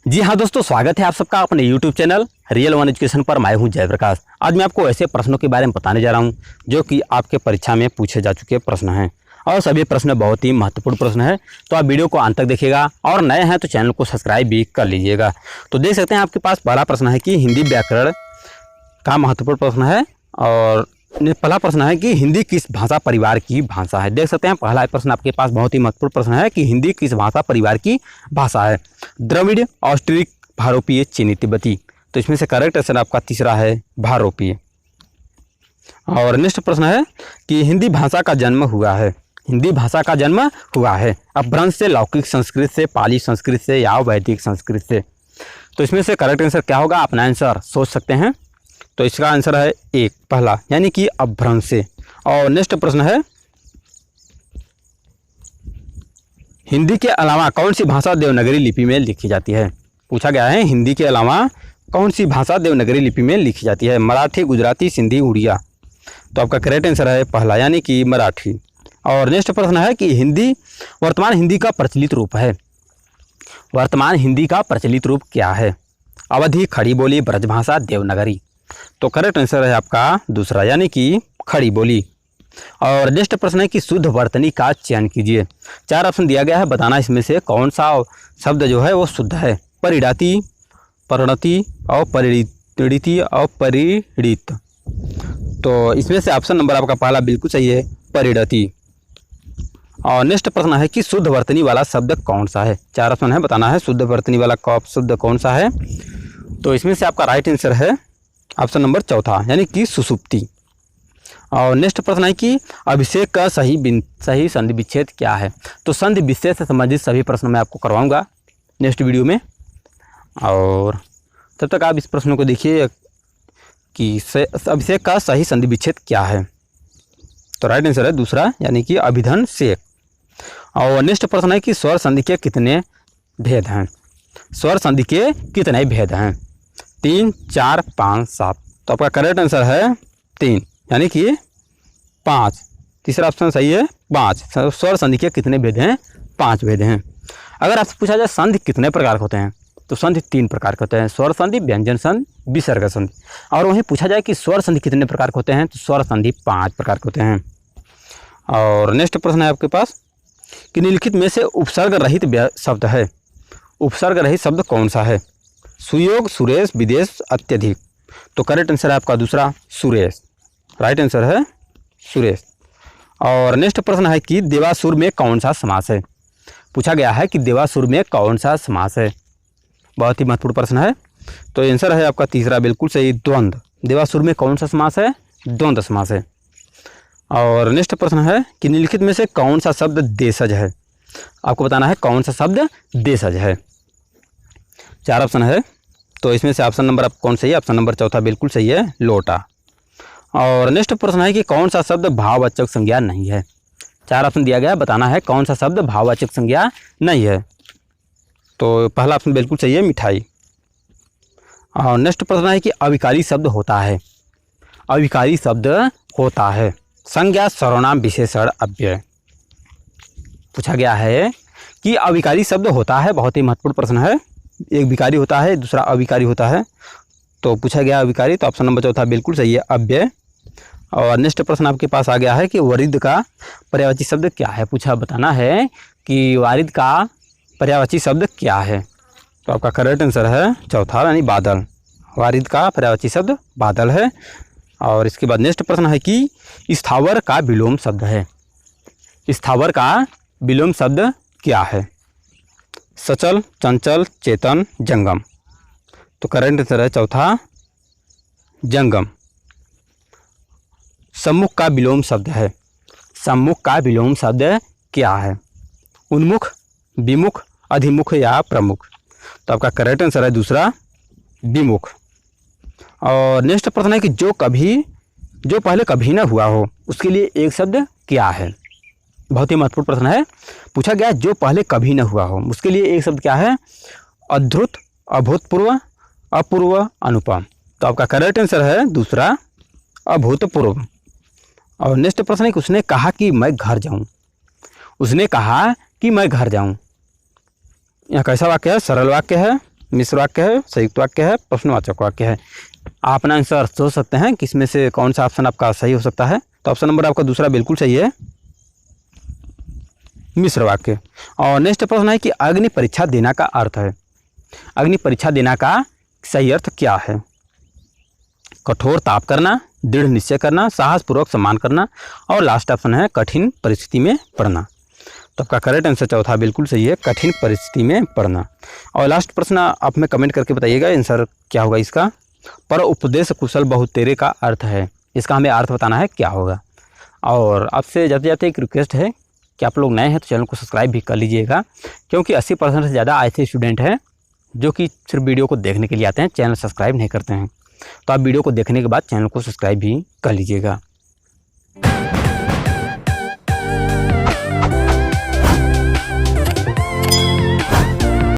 जी हाँ दोस्तों, स्वागत है आप सबका अपने YouTube channel real one education पर। मैं हूँ जयप्रकाश। आज मैं आपको ऐसे प्रश्नों के बारे में बताने जा रहा हूँ जो कि आपके परीक्षा में पूछे जा चुके प्रश्न हैं और सभी प्रश्न बहुत ही महत्वपूर्ण प्रश्न हैं। तो आप वीडियो को अंत तक देखिएगा और नए हैं तो चैनल को सब्सक्राइब भी कर लीजिएगा। तो देख सकते हैं आपके पास पहला प्रश्न है कि हिंदी व्याकरण का महत्वपूर्ण प्रश्न है। और पहला प्रश्न है कि हिंदी किस भाषा परिवार की भाषा है। देख सकते हैं पहला प्रश्न आपके पास बहुत ही महत्वपूर्ण प्रश्न है कि हिंदी किस भाषा परिवार की भाषा है। द्रविड़, ऑस्ट्रिक, भारोपीय, चीनी, तिब्बती। तो इसमें से करेक्ट आंसर आपका तीसरा है भारोपीय। और नेक्स्ट प्रश्न है कि हिंदी भाषा का जन्म हुआ है। हिंदी भाषा का जन्म हुआ है अपभ्रंश से, लौकिक संस्कृत से, पाली संस्कृत से या वैदिक संस्कृत से। तो इसमें से करेक्ट आंसर क्या होगा, अपना आंसर सोच सकते हैं। तो इसका आंसर है एक, पहला, यानी कि अपभ्रंश से। और नेक्स्ट प्रश्न है हिंदी के अलावा कौन सी भाषा देवनागरी लिपि में लिखी जाती है। पूछा गया है हिंदी के अलावा कौन सी भाषा देवनागरी लिपि में लिखी जाती है। मराठी, गुजराती, सिंधी, उड़िया। तो आपका करेक्ट आंसर है पहला, यानी कि मराठी। और नेक्स्ट प्रश्न है कि हिंदी वर्तमान हिंदी का प्रचलित रूप है। वर्तमान हिंदी का प्रचलित रूप क्या है। अवधी, खड़ी बोली, ब्रजभाषा, देवनागरी। तो करेक्ट आंसर है आपका दूसरा, यानी कि खड़ी बोली। और नेक्स्ट प्रश्न है कि शुद्ध वर्तनी का चयन कीजिए। चार ऑप्शन दिया गया है, बताना इसमें से कौन सा शब्द जो है वो शुद्ध है। परिणाति, परिणति, अपरिणति, अपरिणित। तो इसमें से ऑप्शन नंबर आपका पहला बिल्कुल सही है, परिणति। और नेक्स्ट प्रश्न है कि शुद्ध वर्तनी वाला शब्द कौन सा है। चार ऑप्शन है, बताना है शुद्ध वर्तनी वाला शब्द कौन सा है। तो इसमें से आपका राइट आंसर है ऑप्शन नंबर चौथा, यानी कि सुसुप्ति। और नेक्स्ट प्रश्न है कि अभिषेक का सही संधि विच्छेद क्या है। तो संधि विच्छेद से संबंधित सभी प्रश्न मैं आपको करवाऊंगा नेक्स्ट वीडियो में। और तब तक आप इस प्रश्न को देखिए कि अभिषेक का सही संधि विच्छेद क्या है। तो राइट आंसर है दूसरा, यानी कि अभिधन सेक। और नेक्स्ट प्रश्न है कि स्वर संधि के कितने भेद हैं। स्वर संधि के कितने भेद हैं। 3, 4, 5, 7। तो आपका करेक्ट आंसर है 3, यानी कि 5। तीसरा ऑप्शन सही है 5। स्वर संधि के कितने भेद हैं, 5 भेद हैं। अगर आपसे पूछा जाए संधि कितने प्रकार के होते हैं, तो संधि 3 प्रकार के होते हैं। स्वर संधि, व्यंजन संधि, विसर्ग संधि। और वहीं पूछा जाए कि स्वर संधि कितने प्रकार के होते हैं, तो स्वर संधि 5 प्रकार के होते हैं। और नेक्स्ट प्रश्न है आपके पास कि निम्नलिखित में से उपसर्ग रहित शब्द है। उपसर्ग रहित शब्द कौन सा है। सुयोग, सुरेश, विदेश, अत्यधिक। तो करेक्ट आंसर है आपका दूसरा, सुरेश। राइट आंसर है सुरेश। और नेक्स्ट प्रश्न है कि देवासुर में कौन सा समास है। पूछा गया है कि देवासुर में कौन सा समास है। बहुत ही महत्वपूर्ण प्रश्न है। तो आंसर है आपका तीसरा, बिल्कुल सही, द्वंद्व। देवासुर में कौन सा समास है, द्वंद्व समास है। और नेक्स्ट प्रश्न है कि निम्नलिखित में से कौन सा शब्द देशज है। आपको बताना है कौन सा शब्द देशज है। 4 ऑप्शन है, तो इसमें से ऑप्शन नंबर आप कौन सही है, ऑप्शन नंबर चौथा बिल्कुल सही है, लोटा। और नेक्स्ट प्रश्न है कि कौन सा शब्द भाववाचक संज्ञा नहीं है। 4 ऑप्शन दिया गया, बताना है कौन सा शब्द भाववाचक संज्ञा नहीं है। तो पहला ऑप्शन बिल्कुल सही है, मिठाई। और नेक्स्ट प्रश्न है कि अविकारी शब्द होता है। अविकारी शब्द होता है। संज्ञा, सर्वनाम, विशेषण, अव्यय। पूछा गया है कि अविकारी शब्द होता है। बहुत ही महत्वपूर्ण प्रश्न है। एक विकारी होता है, दूसरा अविकारी होता है। तो पूछा गया अविकारी, तो ऑप्शन नंबर चौथा बिल्कुल सही है, अव्यय। और नेक्स्ट प्रश्न आपके पास आ गया है कि वारिद का पर्यायवाची शब्द क्या है। पूछा बताना है कि वारिद का पर्यायवाची शब्द क्या है। तो आपका करेक्ट आंसर है चौथा, यानी बादल। वारिद का पर्यायवाची शब्द बादल है। और इसके बाद नेक्स्ट प्रश्न है कि स्थावर का विलोम शब्द है। स्थावर का विलोम शब्द क्या है। सचल, चंचल, चेतन, जंगम। तो करेक्ट आंसर है चौथा, जंगम। सम्मुख का विलोम शब्द है। सम्मुख का विलोम शब्द क्या है। उन्मुख, विमुख, अधिमुख या प्रमुख। तो आपका करेक्ट आंसर है दूसरा, विमुख। और नेक्स्ट प्रश्न है कि जो पहले कभी ना हुआ हो उसके लिए एक शब्द क्या है। बहुत ही महत्वपूर्ण प्रश्न है। पूछा गया जो पहले कभी ना हुआ हो उसके लिए एक शब्द क्या है। अद्भुत, अभूतपूर्व, अपूर्व, अनुपम। तो आपका करेक्ट आंसर है दूसरा, अभूतपूर्व। और नेक्स्ट प्रश्न है कि उसने कहा कि मैं घर जाऊं। उसने कहा कि मैं घर जाऊं। यह कैसा वाक्य है, सरल वाक्य है, मिश्र वाक्य है, संयुक्त वाक्य है, प्रश्नवाचक वाक्य है। आप अपना आंसर सोच सकते हैं कि इसमें से कौन सा ऑप्शन आपका सही हो सकता है। तो ऑप्शन नंबर आपका दूसरा बिल्कुल सही है, मिश्र वाक्य। और नेक्स्ट प्रश्न है कि अग्नि परीक्षा देना का अर्थ है। अग्नि परीक्षा देना का सही अर्थ क्या है? कठोर ताप करना, दृढ़ निश्चय करना, साहसपूर्वक सम्मान करना, और लास्ट ऑप्शन है कठिन परिस्थिति में पड़ना। तो आपका करेक्ट आंसर चौथा बिल्कुल सही है, कठिन परिस्थिति में पड़ना। और लास्ट प्रश्न आप में कमेंट करके बताइएगा आंसर क्या होगा इसका। पर उपदेश कुशल बहुतेरे का अर्थ है, इसका हमें अर्थ बताना है क्या होगा। और आपसे जाते जाते एक रिक्वेस्ट है कि आप लोग नए हैं तो चैनल को सब्सक्राइब भी कर लीजिएगा, क्योंकि 80% से ज़्यादा ऐसे स्टूडेंट हैं जो कि सिर्फ वीडियो को देखने के लिए आते हैं, चैनल सब्सक्राइब नहीं करते हैं। तो आप वीडियो को देखने के बाद चैनल को सब्सक्राइब भी कर लीजिएगा।